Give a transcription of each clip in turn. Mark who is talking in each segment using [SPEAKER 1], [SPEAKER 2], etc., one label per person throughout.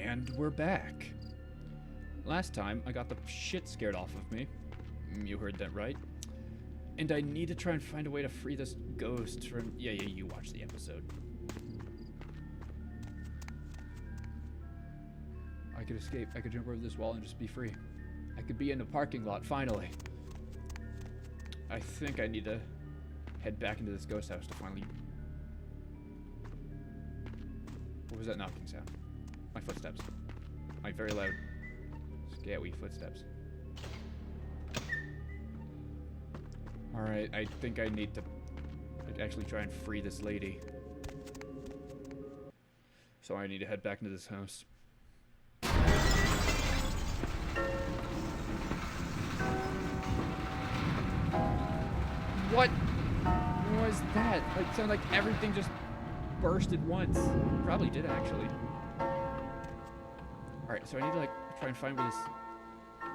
[SPEAKER 1] And we're back. Last time, I got the shit scared off of me. You heard that right. And I need to try and find a way to free this ghost from... Yeah, you watched the episode. I could escape. I could jump over this wall and just be free. I could be in the parking lot, finally. I think I need to head back into this ghost house to finally... What was that knocking sound? My footsteps. My very loud, scary footsteps. Alright, I think I need to actually try and free this lady. So I need to head back into this house. What was that? It sounded like everything just burst at once. Probably did, actually. Alright, so I need to, try and find where this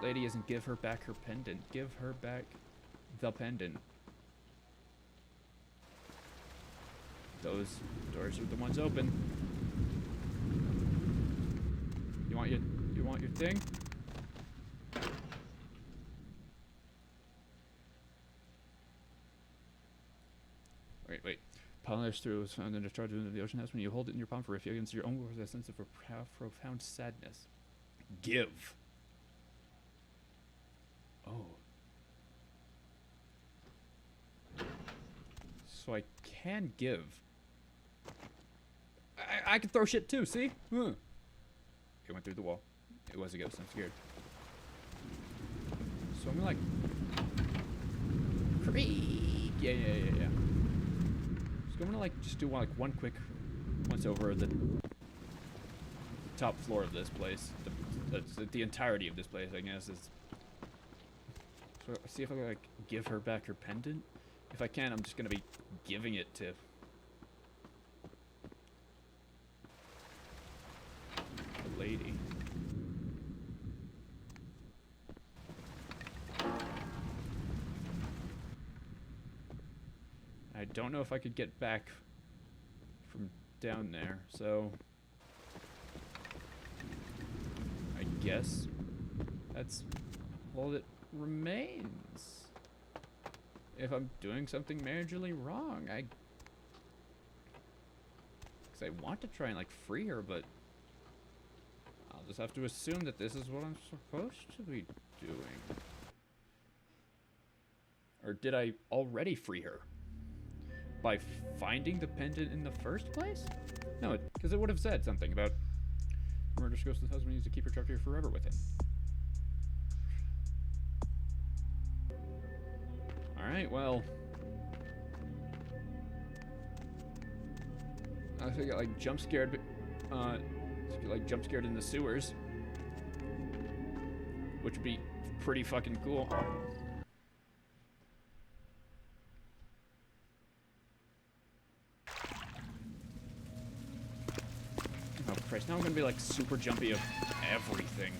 [SPEAKER 1] lady is and give her back her pendant. Give her back the pendant. Those doors are the ones open. You want your thing? Wait. Polymer's through was found and discharged into the ocean house. When you hold it in your palm for a few seconds, your own world has a sense of a profound sadness. Give. Oh. So I can give. I can throw shit too, see? Huh. It went through the wall. It was a ghost, I'm scared. So I'm gonna creak. Yeah. So I'm gonna just do one quick once over the top floor of this place. The entirety of this place, I guess, is. So see if I can give her back her pendant. If I can, I'm just gonna be giving it to the lady. I don't know if I could get back from down there, so I guess that's all that remains. If I'm doing something majorly wrong, because I want to try and free her, but I'll just have to assume that this is what I'm supposed to be doing. Or did I already free her? By finding the pendant in the first place? No, because it would have said something about murderous ghost of the husband needs to keep her trapped here forever with him. Alright, well. I think I got jump scared, jump scared in the sewers. Which would be pretty fucking cool. Oh Christ, now I'm gonna be super jumpy of everything.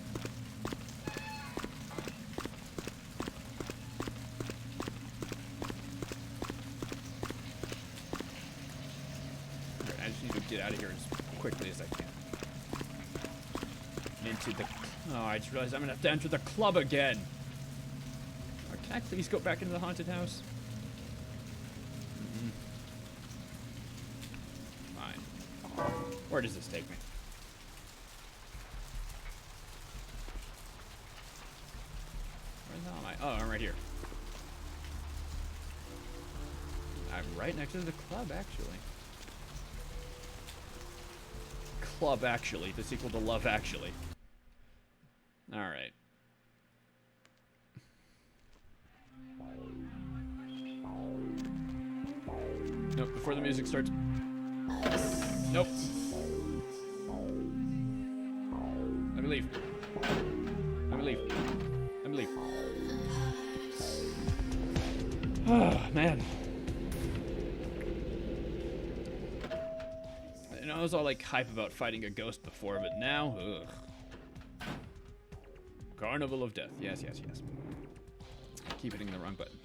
[SPEAKER 1] I just need to get out of here as quickly as I can. Into the... Oh, I just realized I'm gonna have to enter the club again. Can I please go back into the haunted house? Fine. Where does this take me? Where the hell am I? Oh, I'm right here. I'm right next to the club, actually. Club Actually, the sequel to Love Actually. Alright. Nope, before the music starts. Nope. Let me leave. Let me leave. Let me leave. Oh, man. I was all hype about fighting a ghost before, but now, ugh. Carnival of Death. Yes. I keep hitting the wrong button.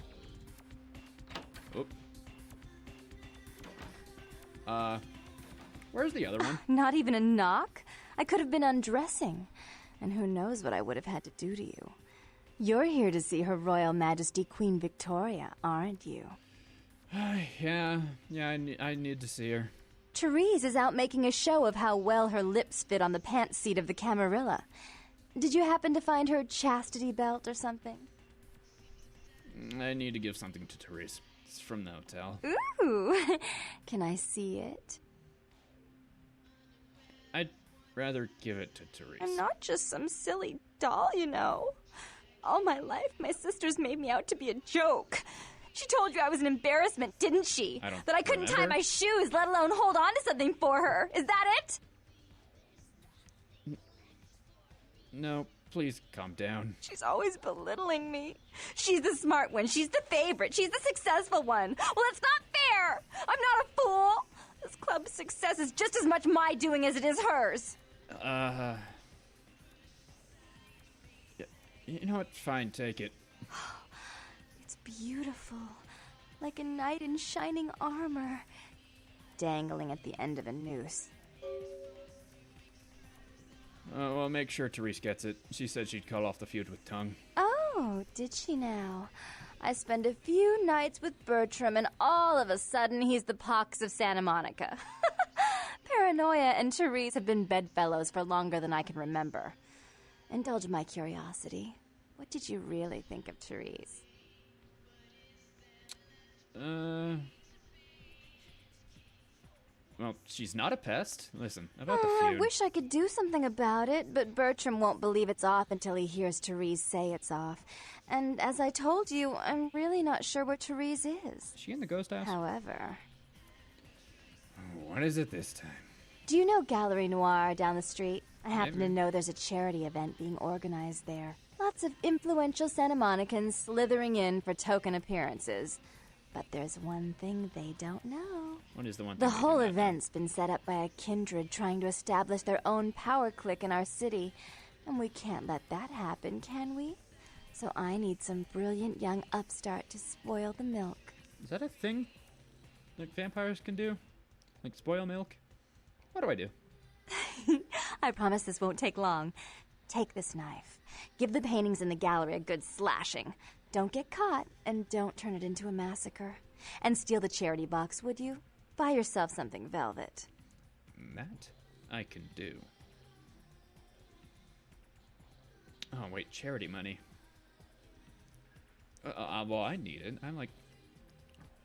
[SPEAKER 1] Oop. Where's the other one?
[SPEAKER 2] Not even a knock? I could have been undressing, and who knows what I would have had to do to you. You're here to see Her Royal Majesty Queen Victoria, aren't you?
[SPEAKER 1] Yeah, I need to see her.
[SPEAKER 2] Therese is out making a show of how well her lips fit on the pants seat of the Camarilla. Did you happen to find her chastity belt or something?
[SPEAKER 1] I need to give something to Therese. It's from the hotel.
[SPEAKER 2] Ooh! Can I see it?
[SPEAKER 1] I'd rather give it to Therese.
[SPEAKER 2] I'm not just some silly doll, you know. All my life, my sisters made me out to be a joke. She told you I was an embarrassment, didn't she? That I couldn't tie my shoes, let alone hold on to something for her. Is that it?
[SPEAKER 1] No, please calm down.
[SPEAKER 2] She's always belittling me. She's the smart one. She's the favorite. She's the successful one. Well, it's not fair. I'm not a fool. This club's success is just as much my doing as it is hers.
[SPEAKER 1] Yeah, you know what? Fine, take it.
[SPEAKER 2] It's beautiful. Like a knight in shining armor. Dangling at the end of a noose.
[SPEAKER 1] Well, make sure Therese gets it. She said she'd call off the feud with Tongue.
[SPEAKER 2] Oh, did she now? I spend a few nights with Bertram, and all of a sudden he's the pox of Santa Monica. Paranoia and Therese have been bedfellows for longer than I can remember. Indulge my curiosity. What did you really think of Therese?
[SPEAKER 1] Well, she's not a pest. Listen, about the
[SPEAKER 2] I
[SPEAKER 1] feud.
[SPEAKER 2] wish I could do something about it, but Bertram won't believe it's off until he hears Therese say it's off. And as I told you, I'm really not sure where Therese is.
[SPEAKER 1] Is she in the ghost house?
[SPEAKER 2] However...
[SPEAKER 1] What is it this time?
[SPEAKER 2] Do you know Gallery Noir down the street? I happen
[SPEAKER 1] Maybe.
[SPEAKER 2] to know there's a charity event being organized there. Lots of influential Santa Monicans slithering in for token appearances. But there's one thing they don't know.
[SPEAKER 1] What is the one thing?
[SPEAKER 2] The
[SPEAKER 1] they
[SPEAKER 2] whole
[SPEAKER 1] do not know?
[SPEAKER 2] event's been set up by a kindred trying to establish their own power clique in our city. And we can't let that happen, can we? So I need some brilliant young upstart to spoil the milk.
[SPEAKER 1] Is that a thing? Like vampires can do? Like spoil milk? What do I do?
[SPEAKER 2] I promise this won't take long. Take this knife. Give the paintings in the gallery a good slashing. Don't get caught, and don't turn it into a massacre. And steal the charity box, would you? Buy yourself something velvet.
[SPEAKER 1] That I can do. Oh, wait, charity money. Well, I need it.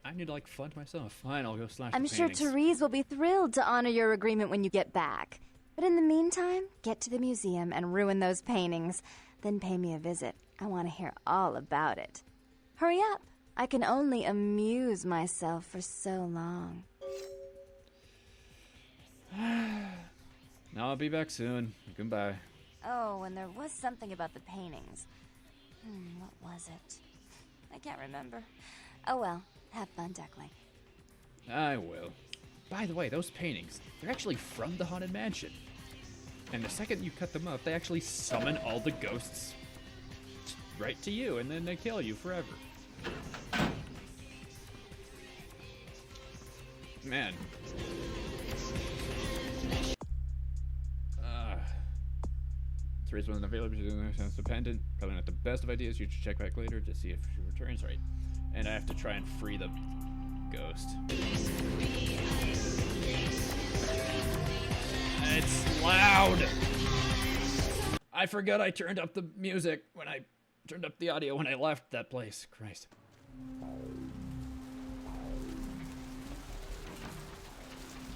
[SPEAKER 1] I need to, like, fund myself. Fine, I'll go slash
[SPEAKER 2] I'm
[SPEAKER 1] the
[SPEAKER 2] sure
[SPEAKER 1] paintings.
[SPEAKER 2] Therese will be thrilled to honor your agreement when you get back. But in the meantime, get to the museum and ruin those paintings. Then pay me a visit. I want to hear all about it. Hurry up. I can only amuse myself for so long.
[SPEAKER 1] Now I'll be back soon. Goodbye.
[SPEAKER 2] Oh, and there was something about the paintings. What was it? I can't remember. Oh well, have fun, Duckling.
[SPEAKER 1] I will. By the way, those paintings, they're actually from the Haunted Mansion. And the second you cut them up, they actually summon all the ghosts right to you, and then they kill you forever. Man. Therese wasn't available. She's dependent. Probably not the best of ideas. You should check back later to see if she returns. Right. And I have to try and free the ghost. It's loud. I forgot I turned up the music when I turned up the audio when I left that place. Christ.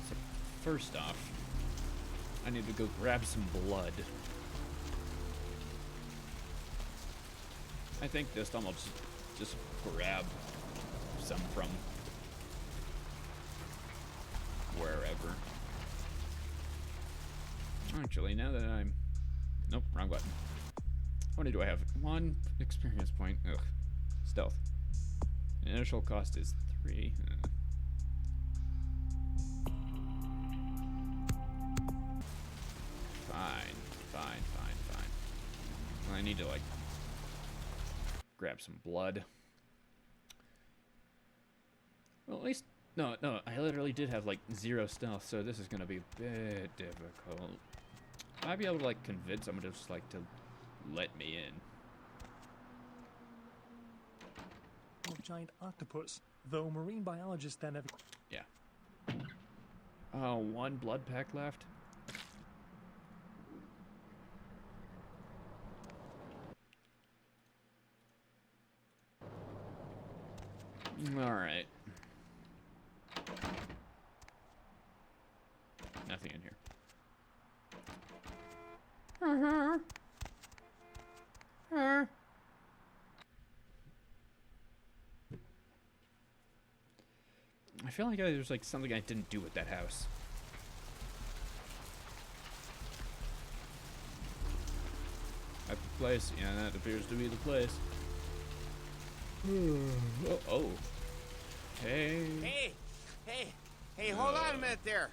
[SPEAKER 1] So first off, I need to go grab some blood. I think this time I'll just grab some from wherever. Actually, now that I'm... Nope, wrong button. How many do I have? 1 experience point. Ugh. Stealth. The initial cost is 3. Fine. Well, I need to, like, grab some blood. Well, at least... No, I literally did have, like, 0 stealth, so this is gonna be a bit difficult. I'd be able to like convince someone to just like to let me in.
[SPEAKER 3] Giant octopus, though marine biologists then have...
[SPEAKER 1] Yeah. Oh, one blood pack left. Alright. Nothing in here. I feel like there's like something I didn't do with that house. At the place, yeah, that appears to be the place. Oh. Hey.
[SPEAKER 4] Hey, hold on a minute there.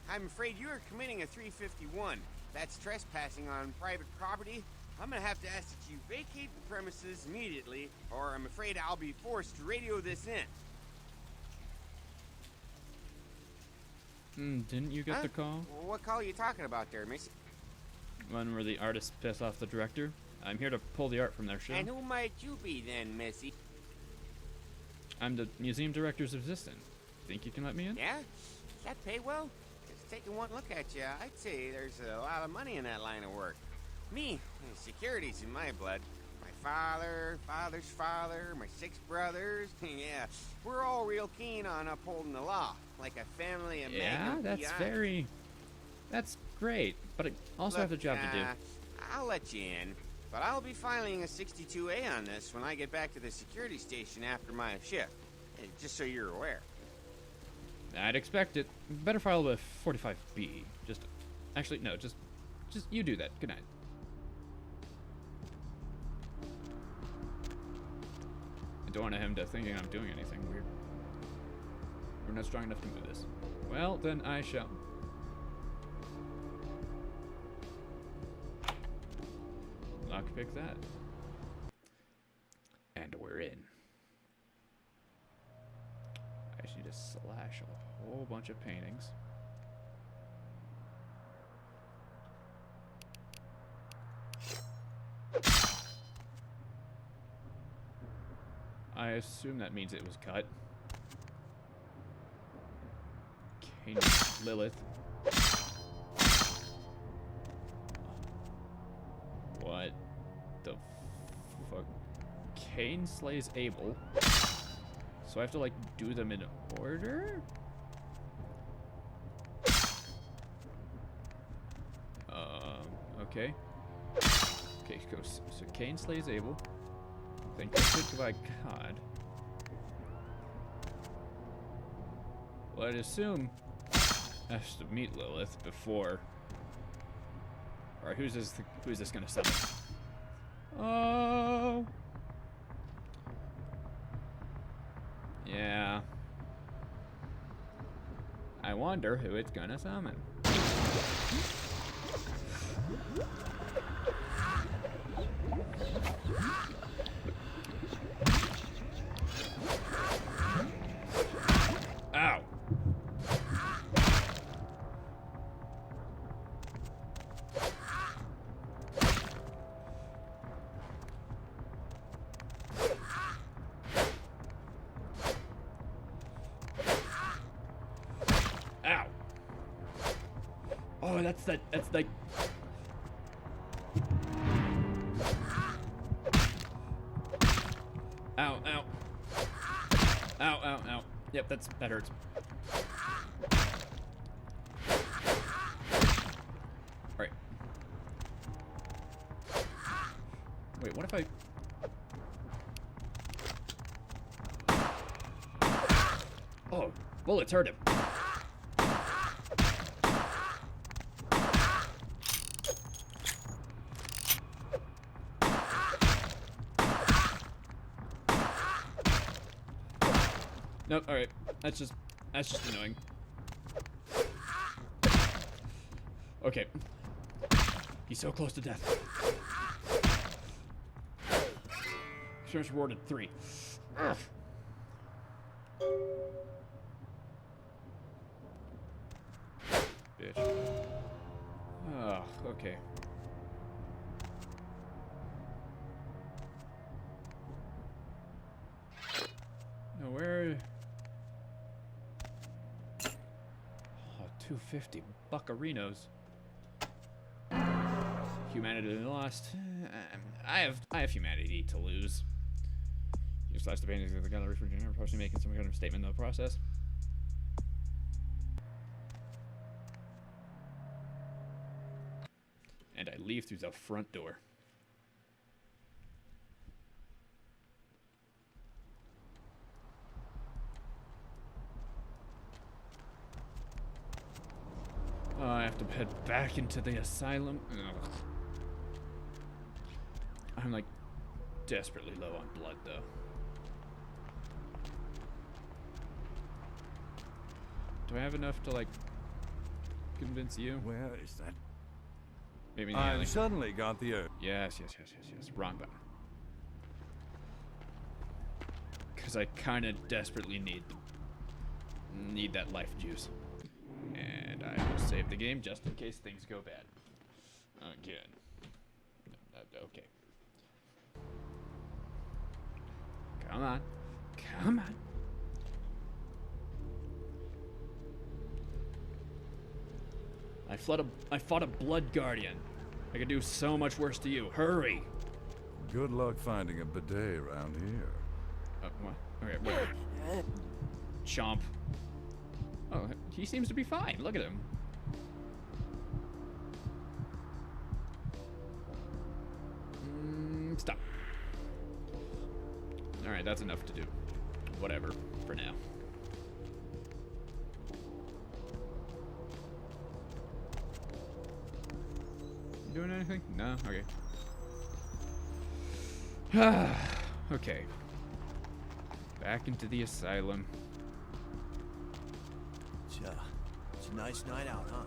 [SPEAKER 4] I'm afraid you are committing a 351. That's trespassing on private property. I'm gonna have to ask that you vacate the premises immediately, or I'm afraid I'll be forced to radio this in.
[SPEAKER 1] Didn't you get the call?
[SPEAKER 4] What call are you talking about there, Missy?
[SPEAKER 1] One where the artist pissed off the director? I'm here to pull the art from their show.
[SPEAKER 4] And who might you be then, Missy?
[SPEAKER 1] I'm the museum director's assistant. Think you can let me in?
[SPEAKER 4] Yeah? Does that pay well? Just taking one look at you, I'd say there's a lot of money in that line of work. Me, security's in my blood. My father's father, my 6 brothers. Yeah, we're all real keen on upholding the law, like a family of
[SPEAKER 1] Yeah, that's great. But I also have a job to do.
[SPEAKER 4] I'll let you in, but I'll be filing a 62A on this when I get back to the security station after my shift. Just so you're aware.
[SPEAKER 1] I'd expect it. Better file a 45B. Actually, no, just you do that. Good night. I don't want him to thinking I'm doing anything weird. We're not strong enough to move this. Well, then I shall. Lockpick that. And we're in. I just need to slash a whole bunch of paintings. I assume that means it was cut. Cain Lilith. What the fuck? Cain slays Abel. So I have to like do them in order? Okay. Okay, so Cain slays Abel. Then conflict by God. Well, I'd assume I have to meet Lilith before. Alright, who's this gonna summon? Oh. Yeah. I wonder who it's gonna summon. Ow. Ow. Oh, that's like ow, ow. Ow, ow, ow. Yep, that hurts. Alright. Wait, what if I... Oh, bullets hurt him. Nope, alright. That's just annoying. Okay. He's so close to death. Experience rewarded 3. Ugh. Bitch. Oh, okay. No, where? Oh, 250 buccarinos. Humanity lost. I have humanity to lose. You slash the paintings of the gallery for dinner, possibly making some kind of statement in the process. And I leave through the front door. Oh, I have to head back into the asylum. Ugh. I'm like desperately low on blood though. Do I have enough to like convince you?
[SPEAKER 5] Where is that?
[SPEAKER 1] Maybe in the alley.
[SPEAKER 5] I've suddenly got the urge.
[SPEAKER 1] Yes. Wrong button. Because I kind of desperately need that life juice. And I will save the game just in case things go bad. Again. Okay. Come on. Come on. I fought a blood guardian. I could do so much worse to you. Hurry.
[SPEAKER 5] Good luck finding a bidet around here.
[SPEAKER 1] What? Okay, whatever. Chomp. Oh, he seems to be fine. Look at him. Stop. Alright, that's enough to do. Whatever, for now. You doing anything? No? Okay. Okay. Back into the asylum.
[SPEAKER 6] It's a nice night out, huh?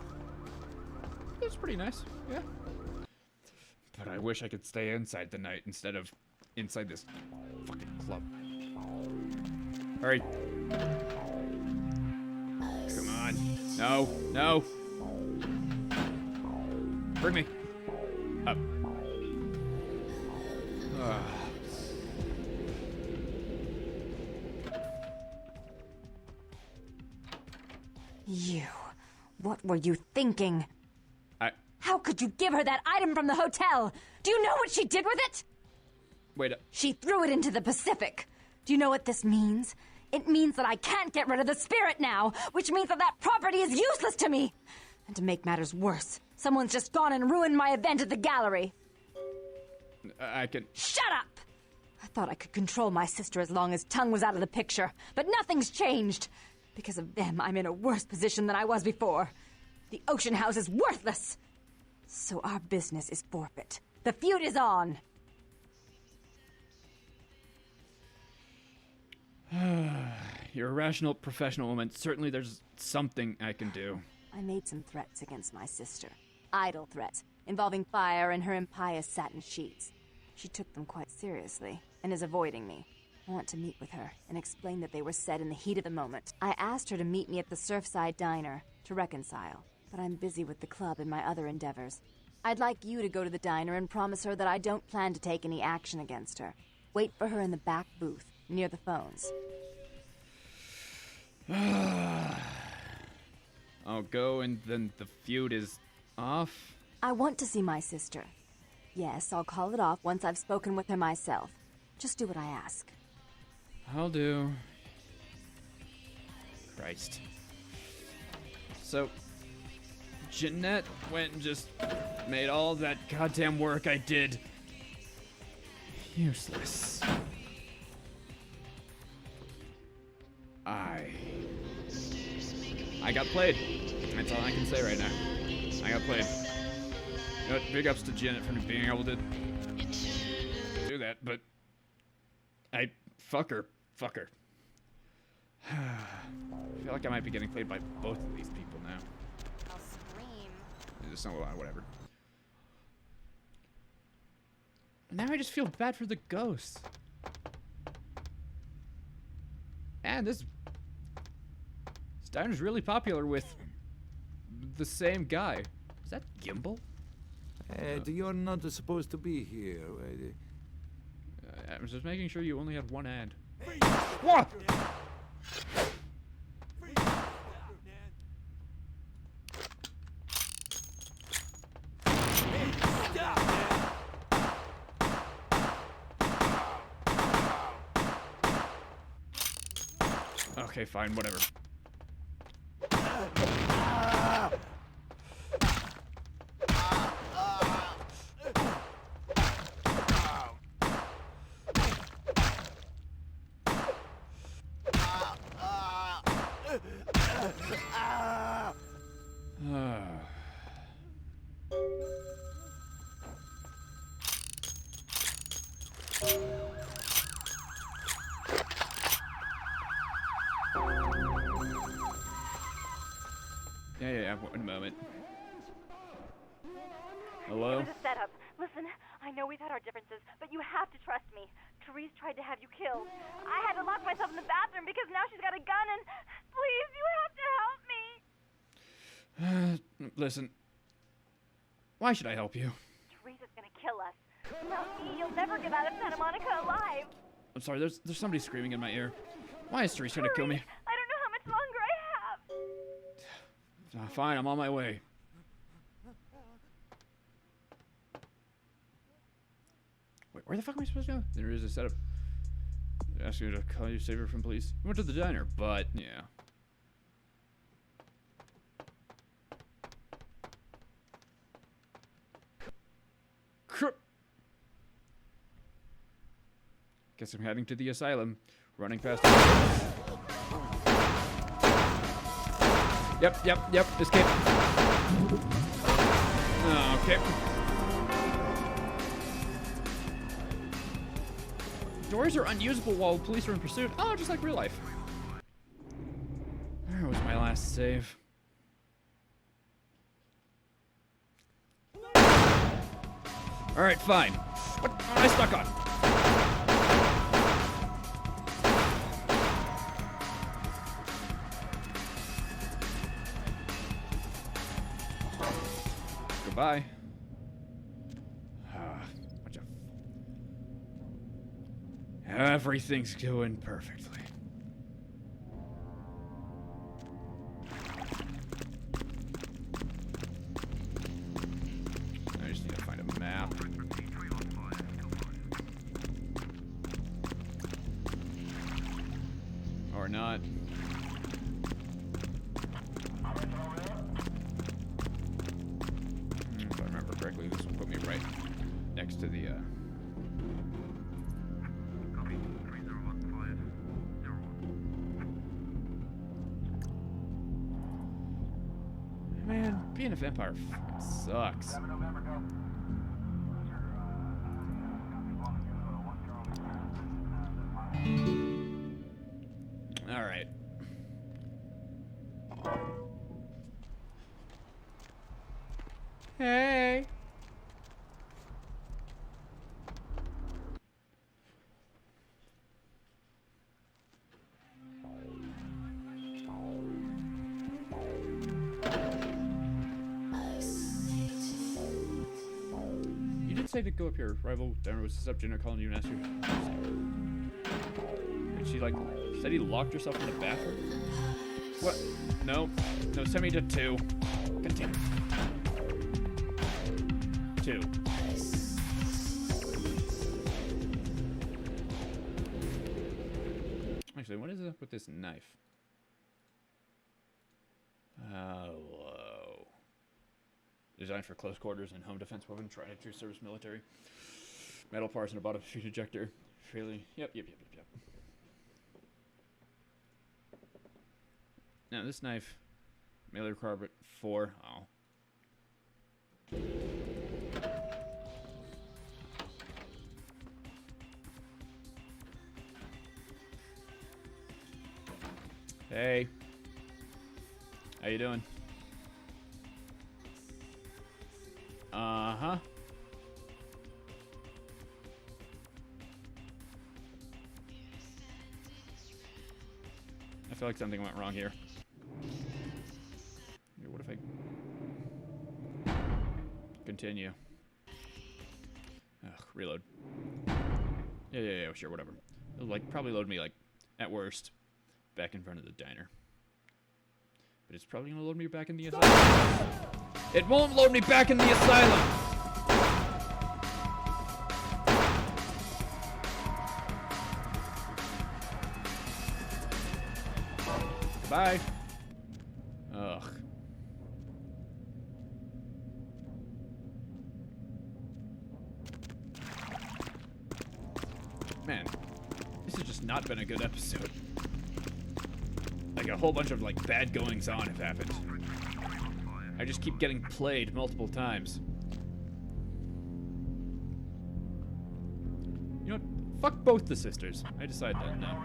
[SPEAKER 1] It's pretty nice, yeah. But I wish I could stay inside the night instead of inside this fucking club. Hurry. Come on. No, no. Bring me up.
[SPEAKER 2] You. What were you thinking?
[SPEAKER 1] How
[SPEAKER 2] could you give her that item from the hotel? Do you know what she did with it?
[SPEAKER 1] Wait.
[SPEAKER 2] She threw it into the Pacific. Do you know what this means? It means that I can't get rid of the spirit now, which means that that property is useless to me. And to make matters worse, someone's just gone and ruined my event at the gallery.
[SPEAKER 1] I can...
[SPEAKER 2] Shut up! I thought I could control my sister as long as Tongue was out of the picture, but nothing's changed. Because of them, I'm in a worse position than I was before. The Ocean House is worthless. So our business is forfeit. The feud is on.
[SPEAKER 1] You're a rational, professional woman. Certainly there's something I can do.
[SPEAKER 2] I made some threats against my sister. Idle threats, involving fire and her impious satin sheets. She took them quite seriously, and is avoiding me. I want to meet with her, and explain that they were said in the heat of the moment. I asked her to meet me at the Surfside Diner, to reconcile. But I'm busy with the club and my other endeavors. I'd like you to go to the diner and promise her that I don't plan to take any action against her. Wait for her in the back booth, near the phones.
[SPEAKER 1] I'll go and then the feud is off?
[SPEAKER 2] I want to see my sister. Yes, I'll call it off once I've spoken with her myself. Just do what I ask.
[SPEAKER 1] I'll do. Christ. So... Jeanette went and just made all that goddamn work I did useless. I got played. That's all I can say right now. I got played. You know what? Big ups to Jeanette for being able to do that, but fuck her. I feel like I might be getting played by both of these people now. It's not a lot, whatever. Now I just feel bad for the ghosts. And this diner's really popular with the same guy. Is that Gimbal?
[SPEAKER 5] You're not supposed to be here.
[SPEAKER 1] I was just making sure you only had one hand. What? Okay, fine, whatever. Yeah, one moment. Hello?
[SPEAKER 7] It was a setup. Listen, I know we've had our differences, but you have to trust me. Therese tried to have you killed. I had to lock myself in the bathroom because now she's got a gun and... Please, you have to help me.
[SPEAKER 1] Listen. Why should I help you?
[SPEAKER 7] Therese is gonna kill us. Without me, you'll never get out of Santa Monica alive.
[SPEAKER 1] I'm sorry, there's somebody screaming in my ear. Why is Therese gonna kill me?
[SPEAKER 7] I don't know how much longer I have.
[SPEAKER 1] Fine, I'm on my way. Wait, where the fuck am I supposed to go? There is a setup. Ask you to call you, save her from police. We went to the diner, but yeah. Guess I'm heading to the asylum. Running past. Yep. Escape. Okay. Doors are unusable while police are in pursuit. Oh, just like real life. Where was my last save? Alright, fine. What am I stuck on? Goodbye. Bunch of... Everything's going perfectly. I just need to find a map. Or not. If I remember correctly, this will put me right next to the, Man, being a vampire fucking sucks. Alright. Hey. You did say to go up here. Rival Denver was up Jenna calling you and asked you. And she like said he locked herself in the bathroom. What? No. No, send me to 2. Continue. 2. Actually, what is up with this knife? Hello. Designed for close quarters and home defense weapon. Tried to service military. Metal parts and a bottom feed ejector. Fairly. Yep. Now this knife. Mailer carpet 4. Oh. Hey. How you doing? Uh-huh. I feel like something went wrong here. What if I... continue. Ugh, reload. Yeah, sure, whatever. It'll, like, probably load me, like, at worst, back in front of the diner. But it's probably gonna load me back in the asylum. It won't load me back in the asylum! Bye. Ugh. Man, this has just not been a good episode. Like, a whole bunch of, like, bad goings-on have happened. I just keep getting played multiple times. You know what? Fuck both the sisters. I decide that now.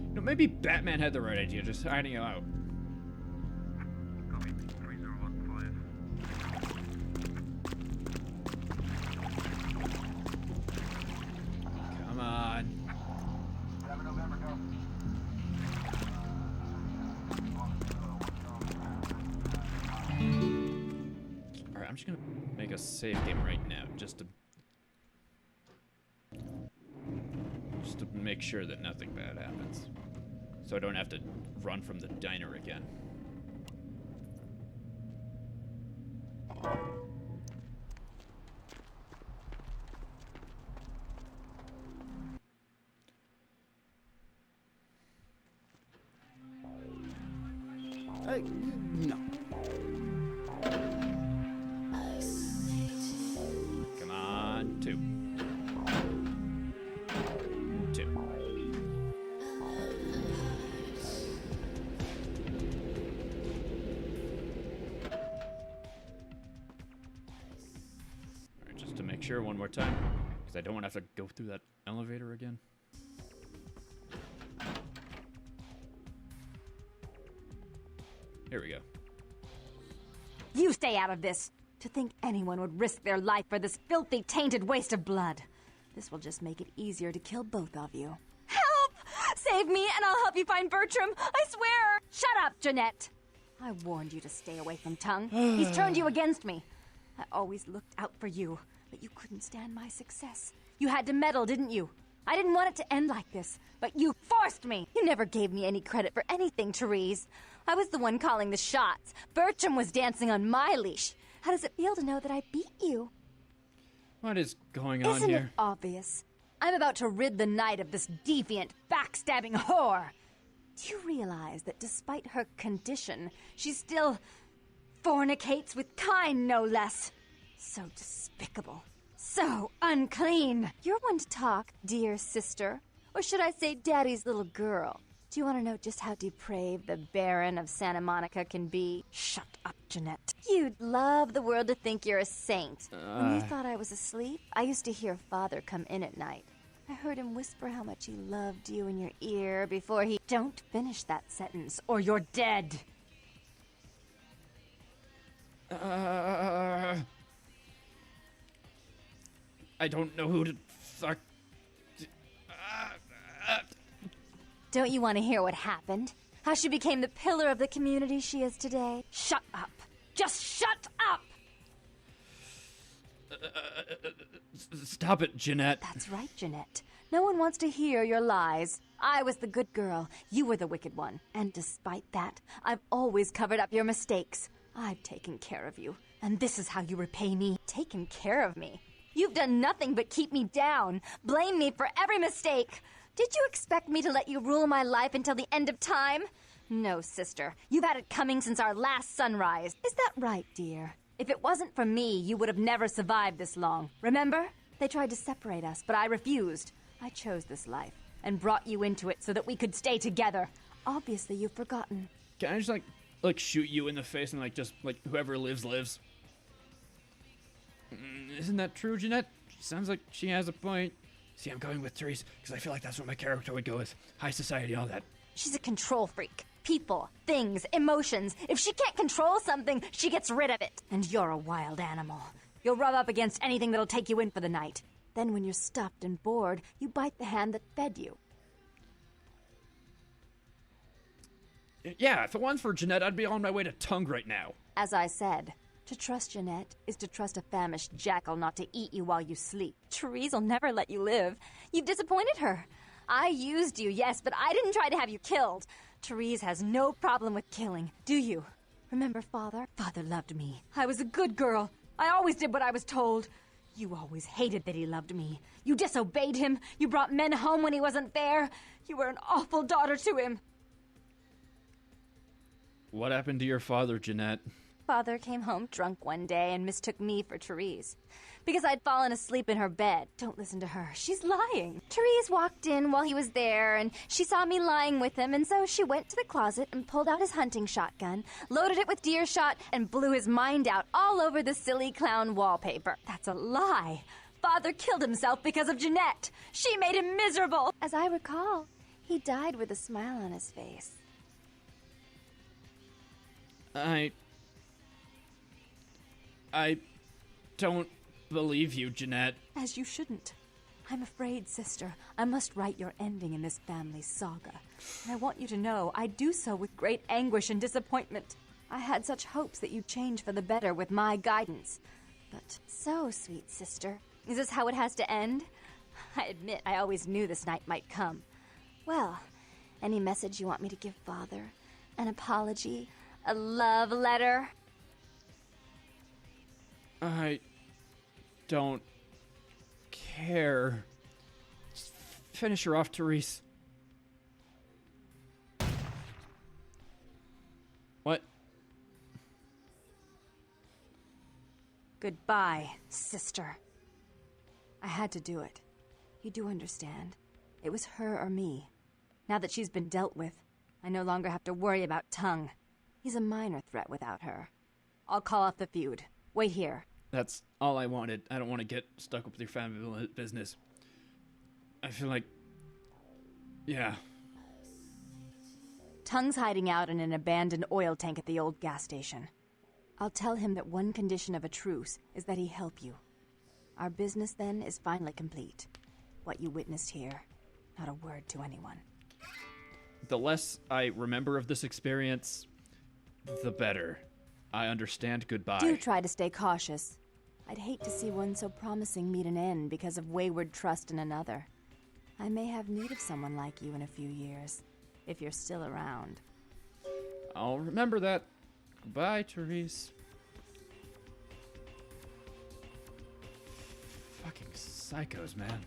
[SPEAKER 1] You know, maybe Batman had the right idea, just hiding him out. Come on. Alright, I'm just gonna make a save game right now, just to make sure that nothing bad happens. So I don't have to run from the diner again.
[SPEAKER 6] No.
[SPEAKER 1] Come on, 2. 2. Alright, just to make sure one more time, because I don't want to have to go through that elevator again. Here we go.
[SPEAKER 2] You stay out of this. To think anyone would risk their life for this filthy, tainted waste of blood. This will just make it easier to kill both of you. Help! Save me and I'll help you find Bertram. I swear! Shut up, Jeanette. I warned you to stay away from Tongue. He's turned you against me. I always looked out for you, but you couldn't stand my success. You had to meddle, didn't you? I didn't want it to end like this, but you forced me. You never gave me any credit for anything, Therese. I was the one calling the shots. Bertram was dancing on my leash. How does it feel to know that I beat you?
[SPEAKER 1] What is going on
[SPEAKER 2] Isn't
[SPEAKER 1] here?
[SPEAKER 2] it obvious? I'm about to rid the night of this deviant, backstabbing whore. Do you realize that despite her condition, she still fornicates with Kine, no less? So despicable. So unclean. You're one to talk, dear sister. Or should I say daddy's little girl? Do you want to know just how depraved the Baron of Santa Monica can be? Shut up, Jeanette. You'd love the world to think you're a saint. When you thought I was asleep, I used to hear Father come in at night. I heard him whisper how much he loved you in your ear before he... Don't finish that sentence, or you're dead.
[SPEAKER 1] I don't know who to fuck.
[SPEAKER 2] Don't you want to hear what happened? How she became the pillar of the community she is today? Shut up. Just shut up!
[SPEAKER 1] Stop it, Jeanette.
[SPEAKER 2] That's right, Jeanette. No one wants to hear your lies. I was the good girl. You were the wicked one. And despite that, I've always covered up your mistakes. I've taken care of you. And this is how you repay me. Taken care of me. You've done nothing but keep me down. Blame me for every mistake. Did you expect me to let you rule my life until the end of time? No, sister. You've had it coming since our last sunrise. Is that right, dear? If it wasn't for me, you would have never survived this long. Remember? They tried to separate us, but I refused. I chose this life and brought you into it so that we could stay together. Obviously, you've forgotten.
[SPEAKER 1] Can I just like shoot you in the face and just whoever lives lives? Isn't that true, Jeanette? Sounds like she has a point. See, I'm going with Therese because I feel like that's what my character would go with. High society, all that.
[SPEAKER 2] She's a control freak. People, things, emotions. If she can't control something, she gets rid of it. And you're a wild animal. You'll rub up against anything that'll take you in for the night. Then when you're stuffed and bored, you bite the hand that fed you.
[SPEAKER 1] Yeah, if it wasn't for Jeanette, I'd be on my way to Tongue right now.
[SPEAKER 2] As I said, to trust Jeanette is to trust a famished jackal not to eat you while you sleep. Therese will never let you live. You've disappointed her. I used you, yes, but I didn't try to have you killed. Therese has no problem with killing, do you? Remember Father? Father loved me. I was a good girl. I always did what I was told. You always hated that he loved me. You disobeyed him. You brought men home when he wasn't there. You were an awful daughter to him.
[SPEAKER 1] What happened to your father, Jeanette?
[SPEAKER 2] Father came home drunk one day and mistook me for Therese. Because I'd fallen asleep in her bed. Don't listen to her. She's lying. Therese walked in while he was there, and she saw me lying with him, and so she went to the closet and pulled out his hunting shotgun, loaded it with deer shot, and blew his mind out all over the silly clown wallpaper. That's a lie. Father killed himself because of Jeanette. She made him miserable. As I recall, he died with a smile on his face.
[SPEAKER 1] I don't believe you, Jeanette.
[SPEAKER 2] As you shouldn't. I'm afraid, sister, I must write your ending in this family saga. And I want you to know I do so with great anguish and disappointment. I had such hopes that you'd change for the better with my guidance. But so, sweet sister, is this how it has to end? I admit I always knew this night might come. Well, any message you want me to give Father? An apology? A love letter?
[SPEAKER 1] I don't care. Just finish her off, Therese. What?
[SPEAKER 2] Goodbye, sister. I had to do it. You do understand. It was her or me. Now that she's been dealt with, I no longer have to worry about Tongue. He's a minor threat without her. I'll call off the feud. Wait here.
[SPEAKER 1] That's all I wanted. I don't want to get stuck up with your family business. I feel like... Yeah.
[SPEAKER 2] Tongue's hiding out in an abandoned oil tank at the old gas station. I'll tell him that one condition of a truce is that he help you. Our business, then, is finally complete. What you witnessed here, not a word to anyone.
[SPEAKER 1] The less I remember of this experience, the better. I understand. Goodbye.
[SPEAKER 2] Do try to stay cautious. I'd hate to see one so promising meet an end because of wayward trust in another. I may have need of someone like you in a few years, if you're still around.
[SPEAKER 1] I'll remember that. Goodbye, Therese. Fucking psychos, man.